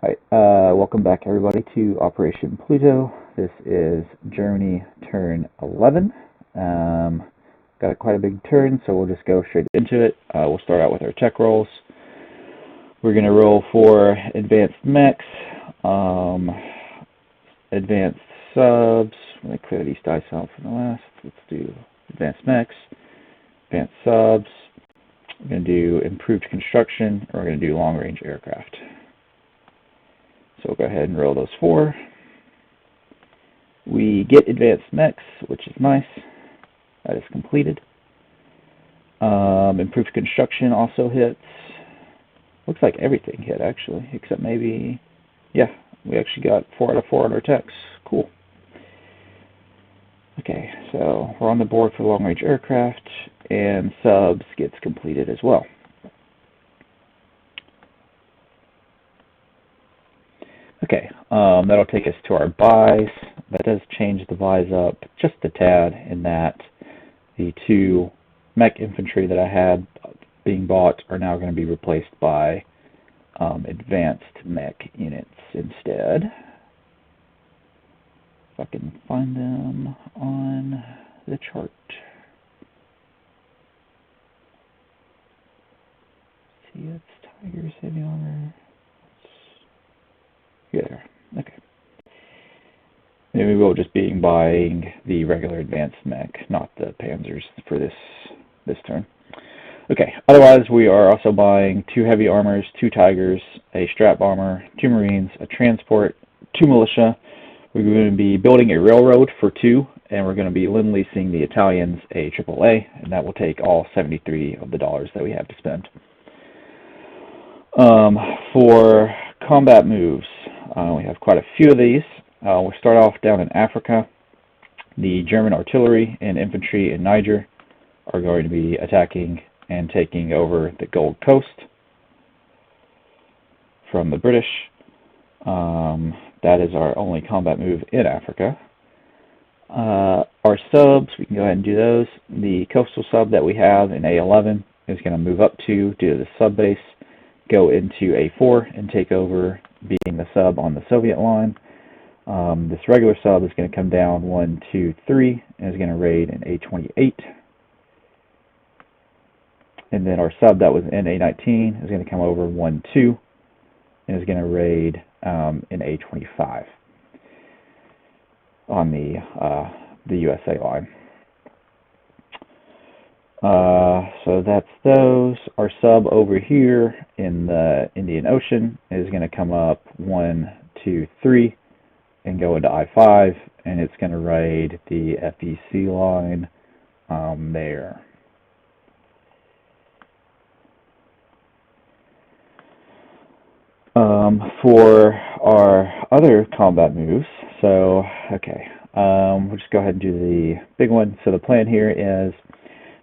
Hi, welcome back everybody to Operation Pluto. This is Germany turn 11. Got quite a big turn, so we'll just go straight into it. We'll start out with our check rolls. We're going to roll for advanced mechs, advanced subs. Let me clear these dice out from the last. Let's do advanced mechs, advanced subs. We're going to do improved construction, or we're going to do long-range aircraft. So we'll go ahead and roll those 4. We get advanced mechs, which is nice. That is completed. Improved construction also hits. Looks like everything hit, actually, except maybe... Yeah, we actually got 4 out of 4 on our techs. Cool. Okay, so we're on the board for long-range aircraft, and subs gets completed as well. Okay, that'll take us to our buys. That does change the buys up just a tad in that the 2 mech infantry that I had being bought are now going to be replaced by advanced mech units instead. If I can find them on the chart. See, it's Tigers, heavy armor. There. Okay. Maybe we'll just be buying the regular advanced mech, not the Panzers for this turn. Okay. Otherwise, we are also buying 2 heavy armors, 2 Tigers, a strap bomber, 2 Marines, a transport, 2 militia. We're going to be building a railroad for 2, and we're going to be lend-leasing the Italians a AAA, and that will take all 73 of the dollars that we have to spend. For combat moves, we have quite a few of these. We'll start off down in Africa. The German artillery and infantry in Niger are going to be attacking and taking over the Gold Coast from the British. That is our only combat move in Africa. Our subs, we can go ahead and do those. The coastal sub that we have in A11 is going to move up due to the sub base, go into A4 and take over being the sub on the Soviet line. This regular sub is going to come down 1, 2, 3 and is going to raid in A28. And then our sub that was in A19 is going to come over 1, 2 and is going to raid in A25 on the USA line. So that's those. Our sub over here in the Indian Ocean is going to come up 1, 2, 3 and go into I-5, and it's going to raid the FEC line there. For our other combat moves, so, okay, we'll just go ahead and do the big one. So the plan here is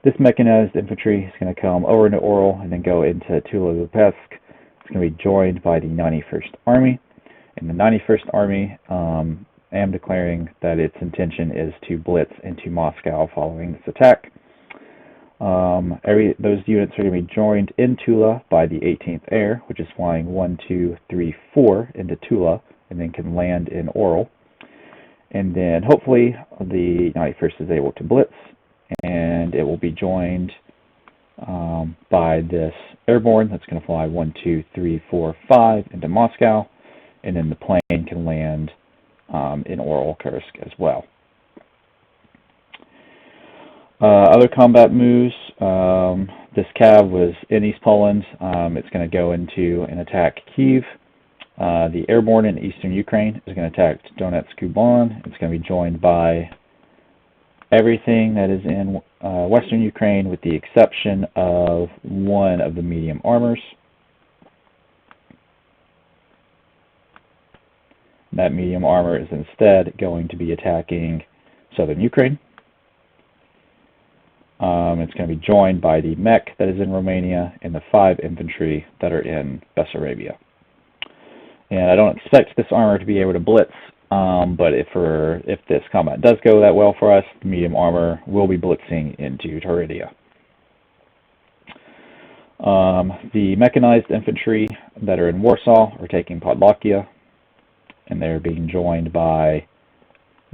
this mechanized infantry is going to come over into Oral and then go into Tula-Lupetsk. It's going to be joined by the 91st Army. And the 91st Army, I am declaring that its intention is to blitz into Moscow following this attack. Those units are going to be joined in Tula by the 18th Air, which is flying 1, 2, 3, 4 into Tula, and then can land in Oral. And then hopefully the 91st is able to blitz, and it will be joined by this airborne that's going to fly 1, 2, 3, 4, 5 into Moscow, and then the plane can land in Oral Kursk as well. Other combat moves, this cav was in East Poland. It's going to go into and attack Kyiv. The airborne in eastern Ukraine is going to attack Donetsk Kuban. It's going to be joined by everything that is in western Ukraine with the exception of 1 of the medium armors. That medium armor is instead going to be attacking southern Ukraine. It's going to be joined by the mech that is in Romania and the 5 infantry that are in Bessarabia. And I don't expect this armor to be able to blitz, but if this combat does go that well for us, the medium armor will be blitzing into Turidia. The mechanized infantry that are in Warsaw are taking Podlakia, and they're being joined by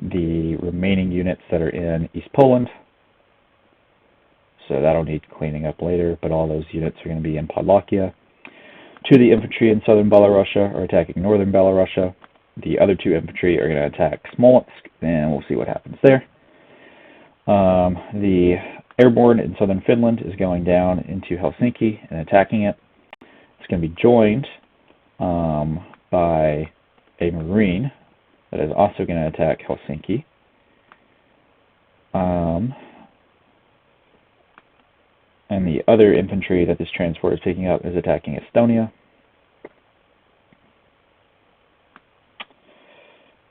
the remaining units that are in East Poland. So that'll need cleaning up later, but all those units are going to be in Podlakia. 2 of the infantry in southern Belarusia are attacking northern Belarusia. The other 2 infantry are going to attack Smolensk, and we'll see what happens there. The airborne in southern Finland is going down into Helsinki and attacking it. It's going to be joined by a marine that is also going to attack Helsinki. And the other infantry that this transport is picking up is attacking Estonia.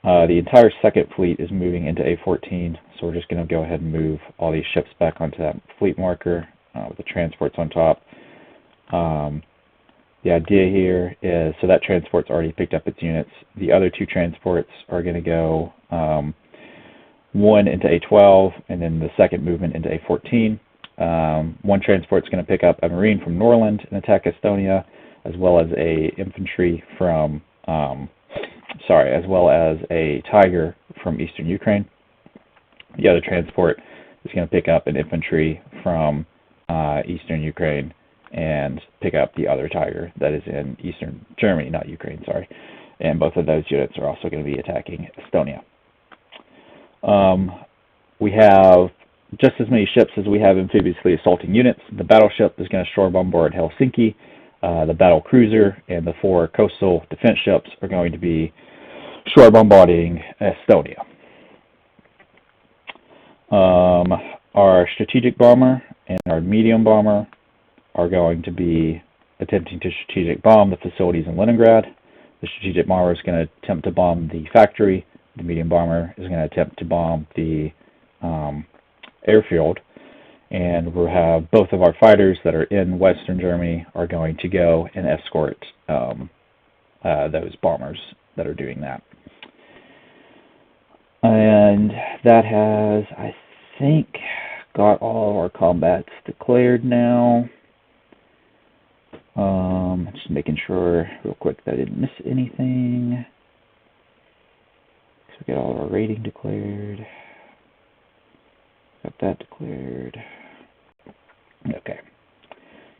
The entire second fleet is moving into A14, so we're just going to go ahead and move all these ships back onto that fleet marker with the transports on top. The idea here is, so that transport's already picked up its units. The other 2 transports are going to go one into A12, and then the second movement into A14. One transport's going to pick up a marine from Norland and attack Estonia, as well as a infantry from, as well as a Tiger from eastern Ukraine. The other transport is going to pick up an infantry from eastern Ukraine and pick up the other Tiger that is in eastern Germany, not Ukraine, sorry. And both of those units are also going to be attacking Estonia. We have just as many ships as we have amphibiouly assaulting units. The battleship is going to shore bombard Helsinki. The battle cruiser and the 4 coastal defense ships are going to be shore bombarding Estonia. Our strategic bomber and our medium bomber are going to be attempting to strategic bomb the facilities in Leningrad. The strategic bomber is going to attempt to bomb the factory. The medium bomber is going to attempt to bomb the airfield. And we'll have both of our fighters that are in Western Germany are going to go and escort those bombers that are doing that. And that has, I think, got all of our combats declared now. Just making sure real quick that I didn't miss anything. So we got all of our rating declared. Got that declared. Okay.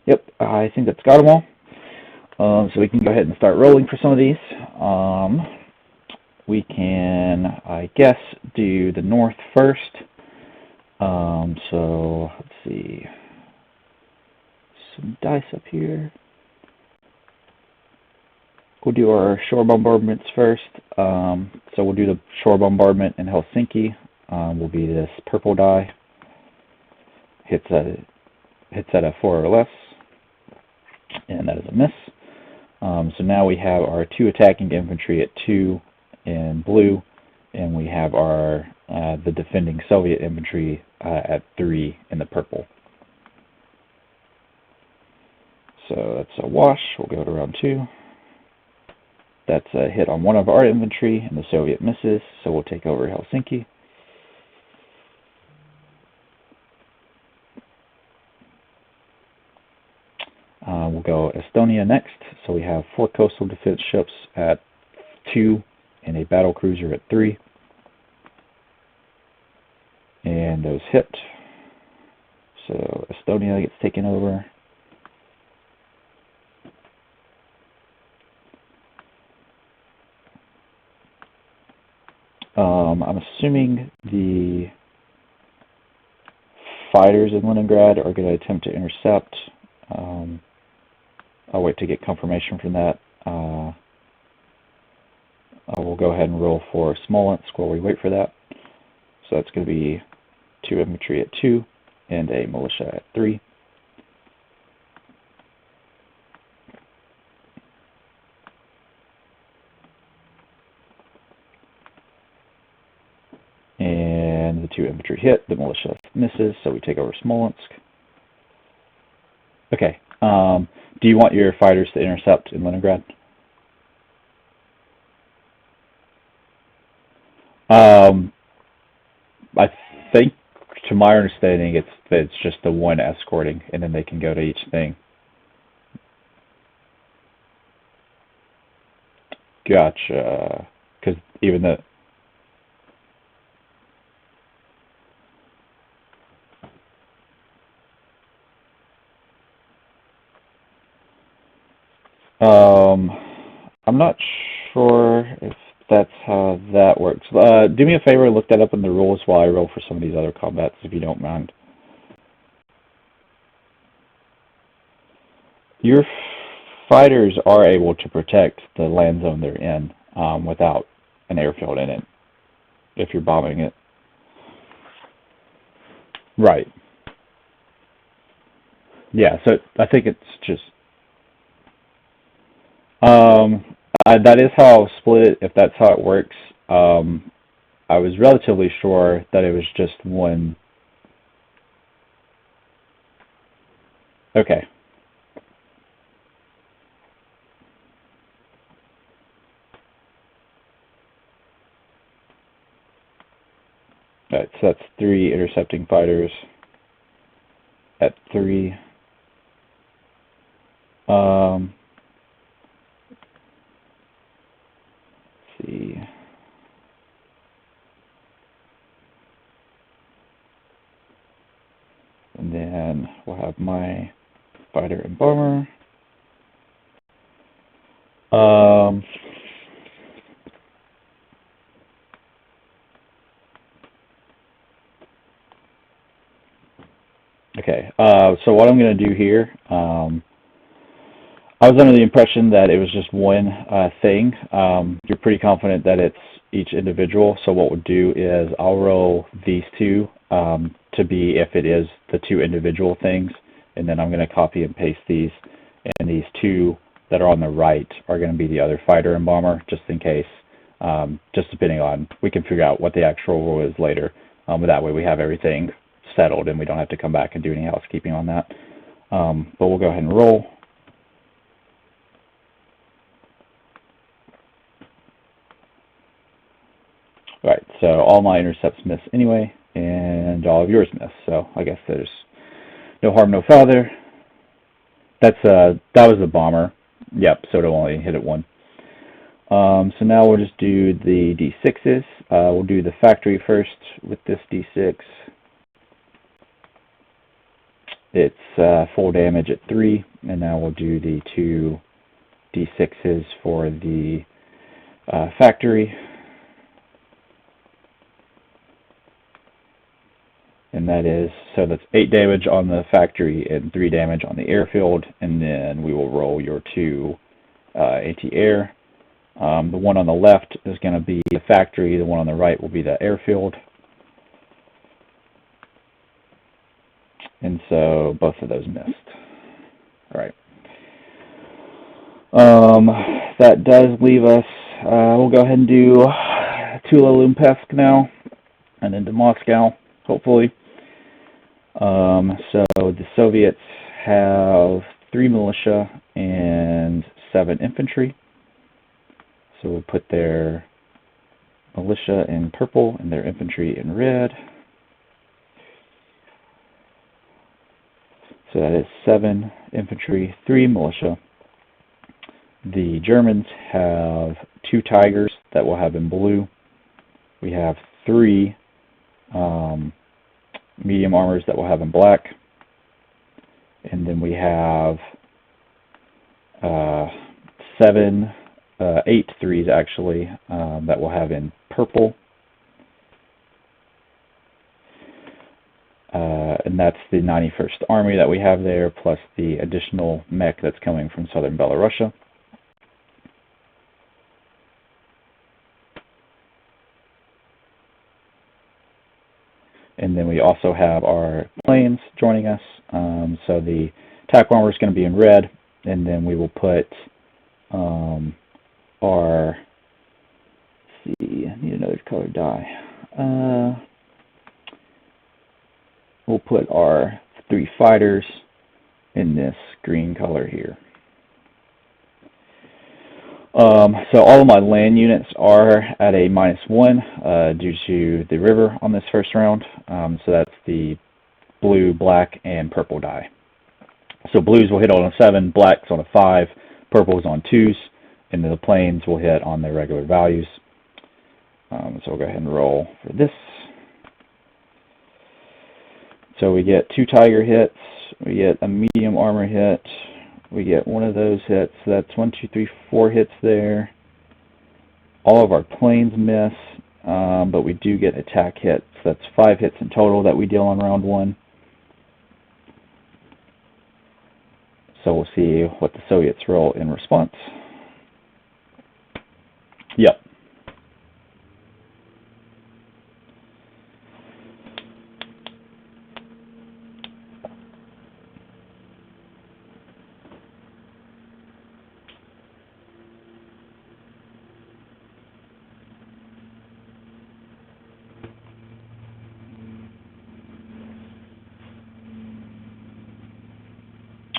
Yep, I think that's got them all. So we can go ahead and start rolling for some of these. We can, I guess, do the north first. So let's see. Some dice up here. We'll do our shore bombardments first. So we'll do the shore bombardment in Helsinki. Will be this purple die. Hits at a 4 or less, and that is a miss. So now we have our 2 attacking infantry at 2 in blue, and we have our the defending Soviet infantry at 3 in the purple. So that's a wash. We'll go to round 2. That's a hit on one of our infantry, and the Soviet misses, so we'll take over Helsinki. We'll go Estonia next. So we have 4 coastal defense ships at 2 and a battle cruiser at 3. And those hit. So Estonia gets taken over. I'm assuming the fighters in Leningrad are going to attempt to intercept. I'll wait to get confirmation from that. I will go ahead and roll for Smolensk while we wait for that. So that's going to be 2 infantry at 2 and a militia at 3. And the 2 infantry hit, the militia misses, so we take over Smolensk. Okay, do you want your fighters to intercept in Leningrad? I think, to my understanding, it's just the one escorting, and then they can go to each thing. Gotcha. Because even the um, I'm not sure if that's how that works. Do me a favor, look that up in the rules while I roll for some of these other combats, if you don't mind. Your fighters are able to protect the land zone they're in without an airfield in it, if you're bombing it. Right. Yeah, so I think it's just um, that is how I'll split it, if that's how it works. Um, I was relatively sure that it was just one. Okay. All right, so that's 3 intercepting fighters at 3. Um, let's see. And then we'll have my fighter and bomber. Um, okay, so what I'm going to do here, I was under the impression that it was just one thing. You're pretty confident that it's each individual, so what we'll do is I'll roll these two to be if it is the 2 individual things, and then I'm going to copy and paste these, and these 2 that are on the right are going to be the other fighter and bomber, just in case, just depending on, we can figure out what the actual rule is later, but that way we have everything settled and we don't have to come back and do any housekeeping on that. But we'll go ahead and roll. Right, so all my intercepts miss anyway, and all of yours miss, so I guess there's no harm, no foul there. That was the bomber. Yep, so it'll only hit it 1. So now we'll just do the D6s. We'll do the factory first with this D6. It's full damage at 3, and now we'll do the 2 D6s for the factory. And that is, so that's 8 damage on the factory and 3 damage on the airfield, and then we will roll your 2 anti-air. The one on the left is going to be the factory, the one on the right will be the airfield. And so both of those missed. Alright. That does leave us, we'll go ahead and do Tula Lumpevsk now, and into Moscow, hopefully. So the Soviets have 3 militia and 7 infantry. So we'll put their militia in purple and their infantry in red. So that is 7 infantry, 3 militia. The Germans have 2 Tigers that we'll have in blue. We have 3 medium armors that we'll have in black. And then we have 8 threes actually that we'll have in purple. And that's the 91st Army that we have there, plus the additional mech that's coming from southern Belarusia. And then we also have our planes joining us. So the attack armor is going to be in red, and then we will put our, let's see, I need another colored die. We'll put our 3 fighters in this green color here. So all of my land units are at a -1 due to the river on this first round. So that's the blue, black, and purple die. So blues will hit on a 7, black's on a 5, purple's on 2s, and then the planes will hit on their regular values. So we'll go ahead and roll for this. So we get 2 Tiger hits, we get a medium armor hit, we get one of those hits, so that's 1, 2, 3, 4 hits there. All of our planes miss, but we do get attack hits. So that's 5 hits in total that we deal on round 1. So we'll see what the Soviets roll in response. Yep.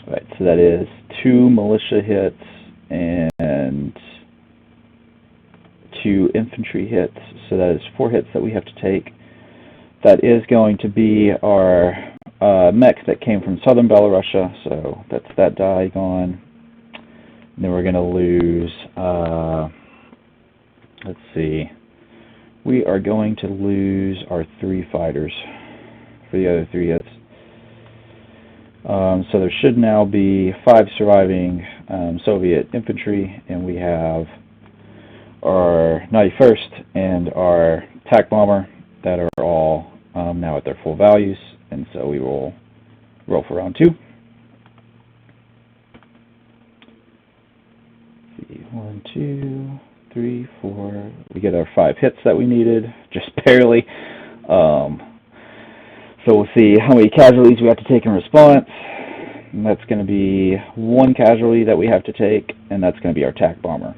Right, so that is 2 militia hits and 2 infantry hits. So that is 4 hits that we have to take. That is going to be our mech that came from southern Belarusia, so that's that die gone. And then we're going to lose, let's see, we are going to lose our 3 fighters for the other 3 hits. So there should now be 5 surviving Soviet infantry, and we have our 91st and our attack bomber that are all now at their full values, and so we will roll for round 2. Let's see, 1, 2, 3, 4. We get our 5 hits that we needed, just barely. So we'll see how many casualties we have to take in response. And that's going to be 1 casualty that we have to take, and that's going to be our attack bomber.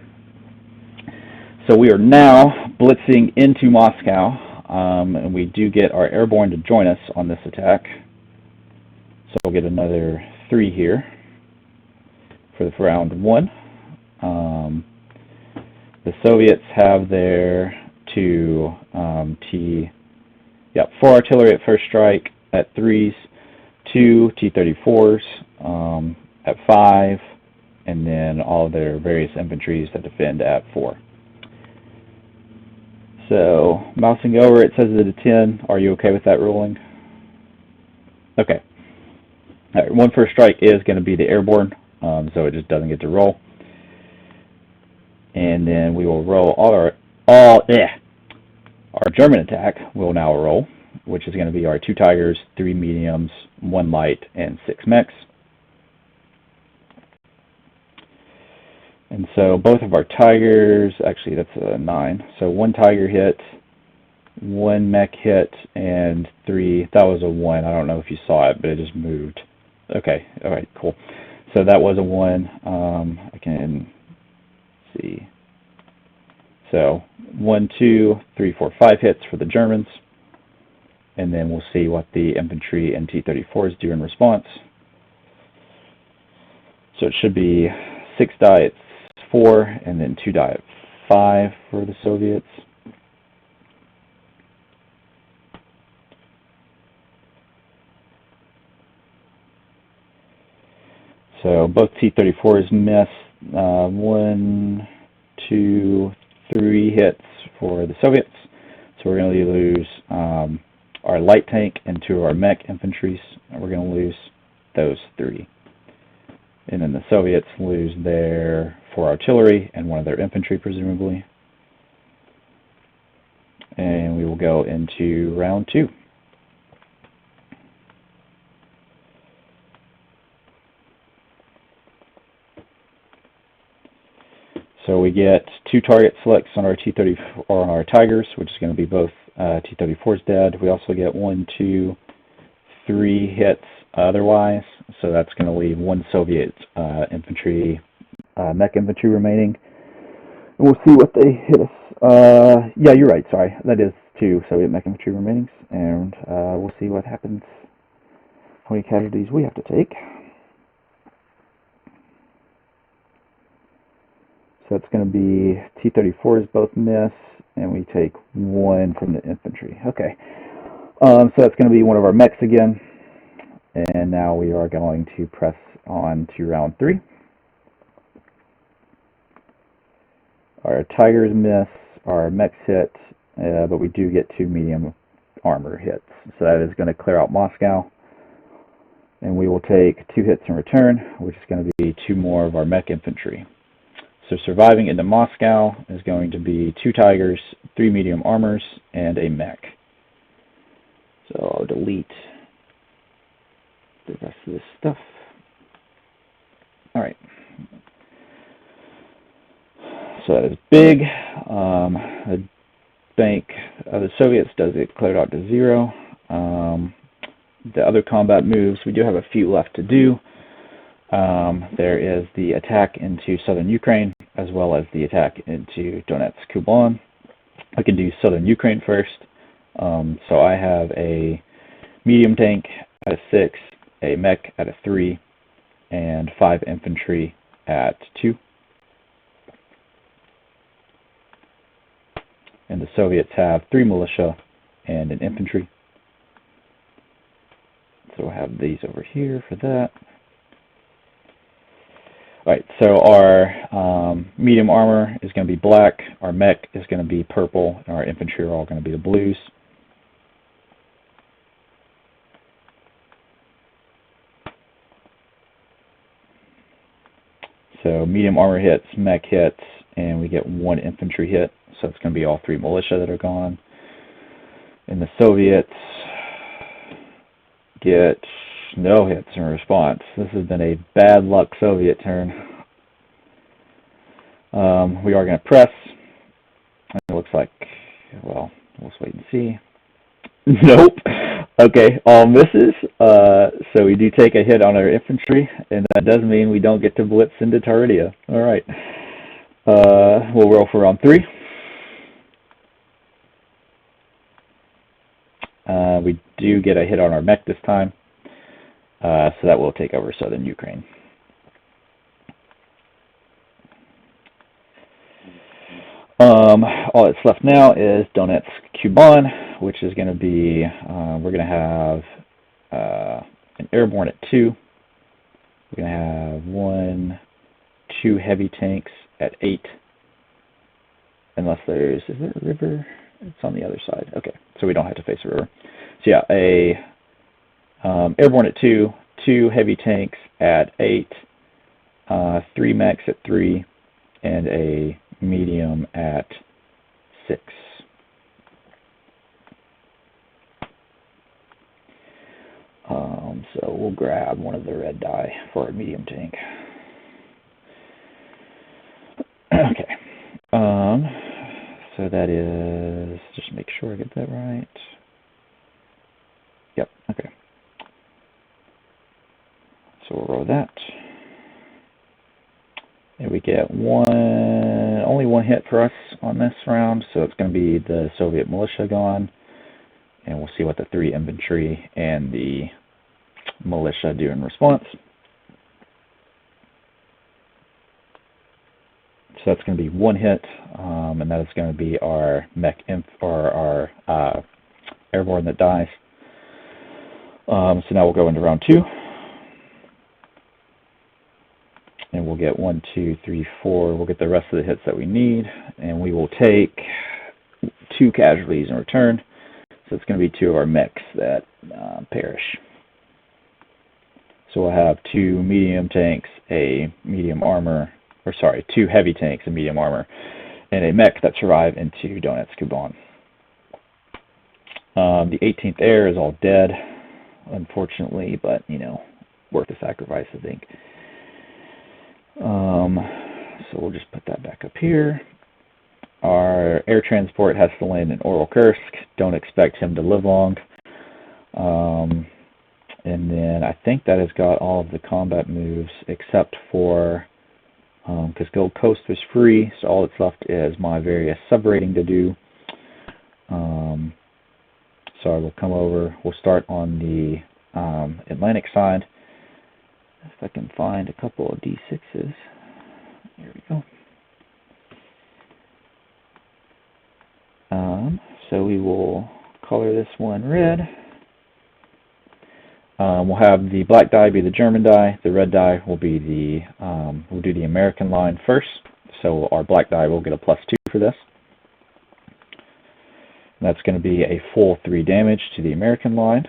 So we are now blitzing into Moscow, and we do get our airborne to join us on this attack. So we'll get another 3 here for round 1. The Soviets have their 2 4 artillery at first strike at 3s, 2 T-34s at 5, and then all of their various infantries that defend at 4. So, mousing over, it says it a 10. Are you okay with that ruling? Okay. All right, 1 first strike is going to be the airborne, so it just doesn't get to roll. And then we will roll our German attack will now roll, which is going to be our 2 Tigers, 3 mediums, 1 light, and 6 mechs. And so both of our Tigers, actually that's a 9, so 1 Tiger hit, 1 mech hit, and 3, that was a 1, I don't know if you saw it, but it just moved. Okay, alright, cool. So that was a 1, I can see. So 1, 2, 3, 4, 5 hits for the Germans, and then we'll see what the infantry and T-34s do in response. So it should be 6 die at 4, and then 2 die at 5 for the Soviets. So both T-34s miss. 1, 2, 3 hits for the Soviets. So we're going to lose our light tank and 2 of our mech infantries. And we're going to lose those 3. And then the Soviets lose their 4 artillery and 1 of their infantry, presumably. And we will go into round 2. So we get 2 target selects on our T-30 or on our Tigers, which is going to be both T-34s dead. We also get 1, 2, 3 hits otherwise, so that's going to leave 1 Soviet infantry, mech infantry remaining. And we'll see what they hit us. Yeah, you're right. Sorry, that is 2 Soviet mech infantry remaining, and we'll see what happens. How many casualties we have to take. So it's going to be T-34s both miss, and we take 1 from the infantry. Okay, so that's going to be one of our mechs again, and now we are going to press on to round 3. Our Tigers miss, our mechs hit, but we do get 2 medium armor hits. So that is going to clear out Moscow. And we will take 2 hits in return, which is going to be 2 more of our mech infantry. So surviving into Moscow is going to be 2 Tigers, 3 medium armors, and a mech. So I'll delete the rest of this stuff. Alright. So that is big. The bank of the Soviets does get cleared out to 0. The other combat moves, we do have a few left to do. There is the attack into southern Ukraine, as well as the attack into Donetsk, Kuban. I can do southern Ukraine first. So I have a medium tank at a 6, a mech at a 3, and 5 infantry at 2. And the Soviets have 3 militia and an infantry. So we'll have these over here for that. Alright, so our medium armor is going to be black, our mech is going to be purple, and our infantry are all going to be the blues. So medium armor hits, mech hits, and we get 1 infantry hit. So it's going to be all 3 militia that are gone. And the Soviets get no hits in response. This has been a bad luck Soviet turn. We are going to press. It looks like, well, let's wait and see. Nope. Okay, all misses. So we do take a hit on our infantry, and that does mean we don't get to blitz into Taridia. All right. We'll roll for round 3. We do get a hit on our mech this time, so that will take over southern Ukraine. All that's left now is Donetsk, Kuban, which is going to be, we're going to have an airborne at 2. We're going to have 2 heavy tanks at 8. Unless is there a river? It's on the other side. Okay, so we don't have to face a river. So yeah, a airborne at 2, 2 heavy tanks at 8, 3 mechs at 3, and a medium at 6. So we'll grab one of the red die for our medium tank. Okay. So that is, just make sure I get that right. Yep, okay. So we'll roll that. And we get only one hit for us on this round, so it's going to be the Soviet militia gone. And we'll see what the 3 infantry and the militia do in response. So that's going to be 1 hit, and that is going to be our mech or our airborne that dies. So now we'll go into round 2. And we'll get 1, 2, 3, 4. We'll get the rest of the hits that we need, and we will take 2 casualties in return. So it's going to be 2 of our mechs that perish. So we'll have 2 medium tanks, a medium armor, or sorry, 2 heavy tanks, a medium armor, and a mech that survive into Donetsk, Kuban. The 18th Air is all dead, unfortunately, but, you know, worth the sacrifice, I think. So we'll just put that back up here. Our air transport has to land in Oral-Kursk. Don't expect him to live long. And then I think that has got all of the combat moves except for, because Gold Coast was free, so all that's left is my various sub-rating to do. So I will come over. We'll start on the Atlantic side. If I can find a couple of D6s. Here we go. So we will color this one red. We'll have the black die be the German die. The red die will be the, we'll do the American line first. so our black die will get a +2 for this. And that's going to be a full 3 damage to the American line.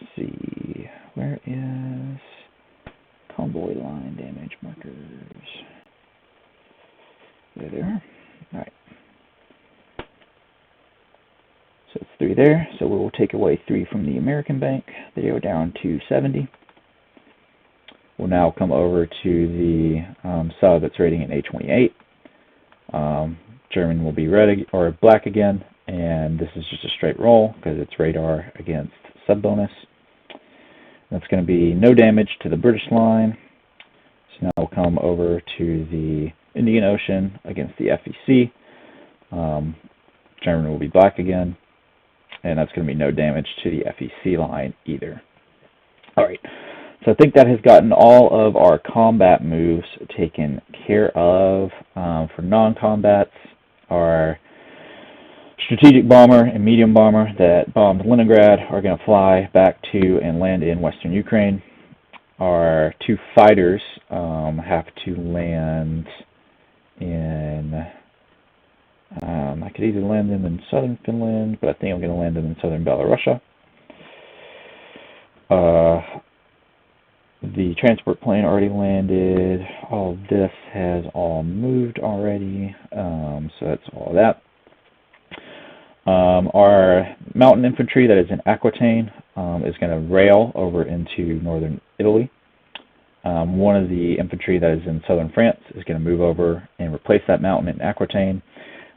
Let's see, where is convoy line damage markers? There they are. Alright. So it's 3 there, so we will take away 3 from the American bank. They go down to 70. We'll now come over to the sub that's rating at A28. German will be red or black again, and this is just a straight roll because it's radar against sub bonus. That's going to be no damage to the British line. So now we'll come over to the Indian Ocean against the FEC. German will be black again, and that's going to be no damage to the FEC line either. Alright, so I think that has gotten all of our combat moves taken care of. For non-combats, our strategic bomber and medium bomber that bombed Leningrad are going to fly back to and land in western Ukraine. Our 2 fighters have to land in... I could either land them in southern Finland, but I think I'm going to land them in southern Belarusia. The transport plane already landed. All of this has all moved already, so that's all of that. Our mountain infantry that is in Aquitaine is going to rail over into northern Italy. One of the infantry that is in southern France is going to move over and replace that mountain in Aquitaine.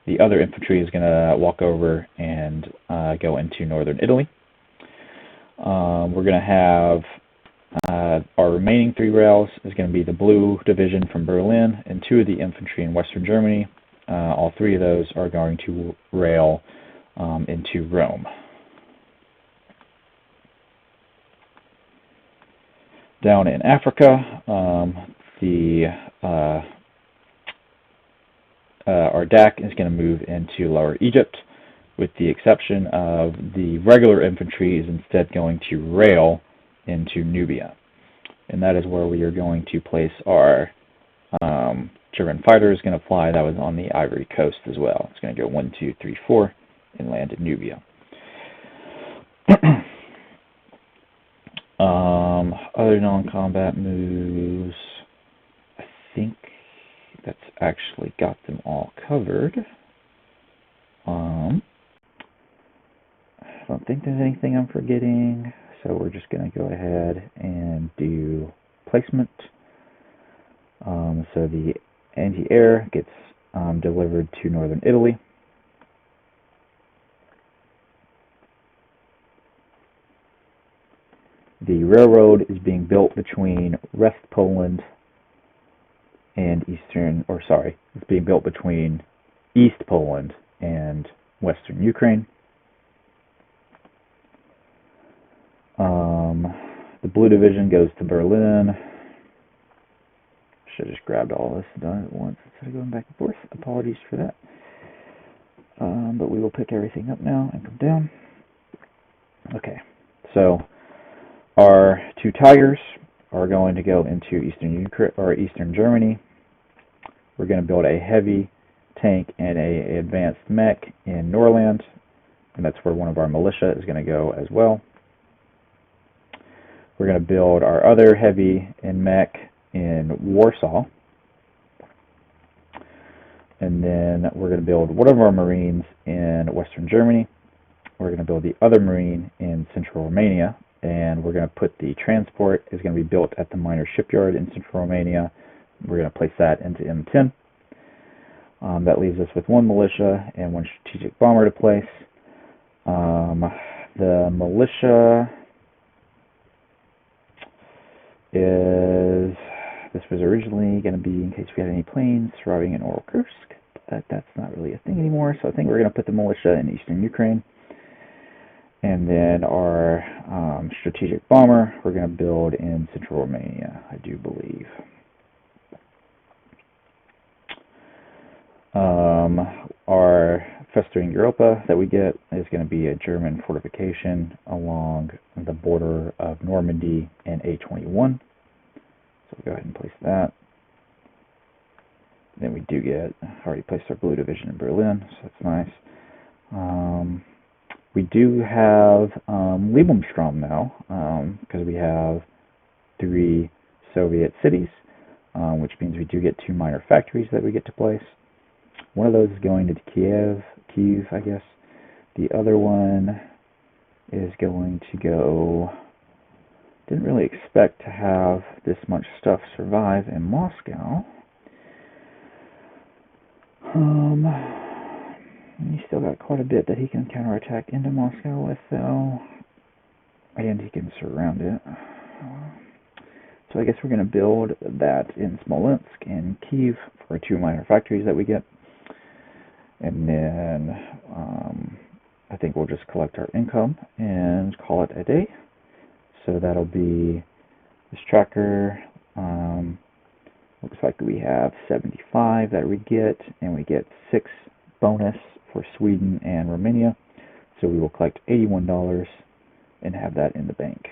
The other infantry is going to walk over and go into northern Italy. We're going to have our remaining 3 rails is going to be the Blue Division from Berlin and 2 of the infantry in western Germany. All 3 of those are going to rail into Rome. Down in Africa, our DAC is going to move into Lower Egypt, with the exception of the regular infantry is instead going to rail into Nubia. And that is where we are going to place our German fighter is going to fly. That was on the Ivory Coast as well. It's going to go 1, 2, 3, 4 and land in Nubia. Other non-combat moves, I think that's actually got them all covered. I don't think there's anything I'm forgetting, so we're just going to go ahead and do placement. So the anti-air gets delivered to northern Italy. The railroad is being built between West Poland and it's being built between East Poland and western Ukraine. The Blue Division goes to Berlin. Should have just grabbed all this and done it at once instead of going back and forth. Apologies for that. But we will pick everything up now and come down. Okay, so our 2 Tigers are going to go into Eastern Germany. We're going to build a heavy tank and a advanced mech in Norrland, and that's where one of our militia is going to go as well. We're going to build our other heavy and mech in Warsaw, and then we're going to build one of our Marines in Western Germany. We're going to build the other Marine in Central Romania, and we're going to put the transport is going to be built at the minor shipyard in Central Romania. We're going to place that into M10. That leaves us with 1 militia and 1 strategic bomber to place. The militia this was originally going to be in case we had any planes surviving in Oral Kursk, but that's not really a thing anymore, so I think we're going to put the militia in Eastern Ukraine. And then our strategic bomber we're going to build in Central Romania, I do believe. Our Festering Europa that we get is going to be a German fortification along the border of Normandy and A21. So we'll go ahead and place that. do get, already placed our blue division in Berlin, so that's nice. We do have Lebensraum now, because we have 3 Soviet cities, which means we do get 2 minor factories that we get to place. One of those is going to Kiev, I guess. The other one is going to go, didn't really expect to have this much stuff survive in Moscow. He's still got quite a bit that he can counterattack into Moscow with, though, and he can surround it. So I guess we're going to build that in Smolensk and Kiev for 2 minor factories that we get. And then I think we'll just collect our income and call it a day. So that'll be this tracker. Looks like we have 75 that we get, and we get 6 bonus for Sweden and Romania. So we will collect $81 and have that in the bank.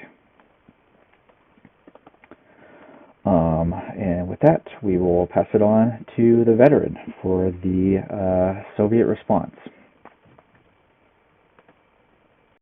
And with that, we will pass it on to the veteran for the Soviet response.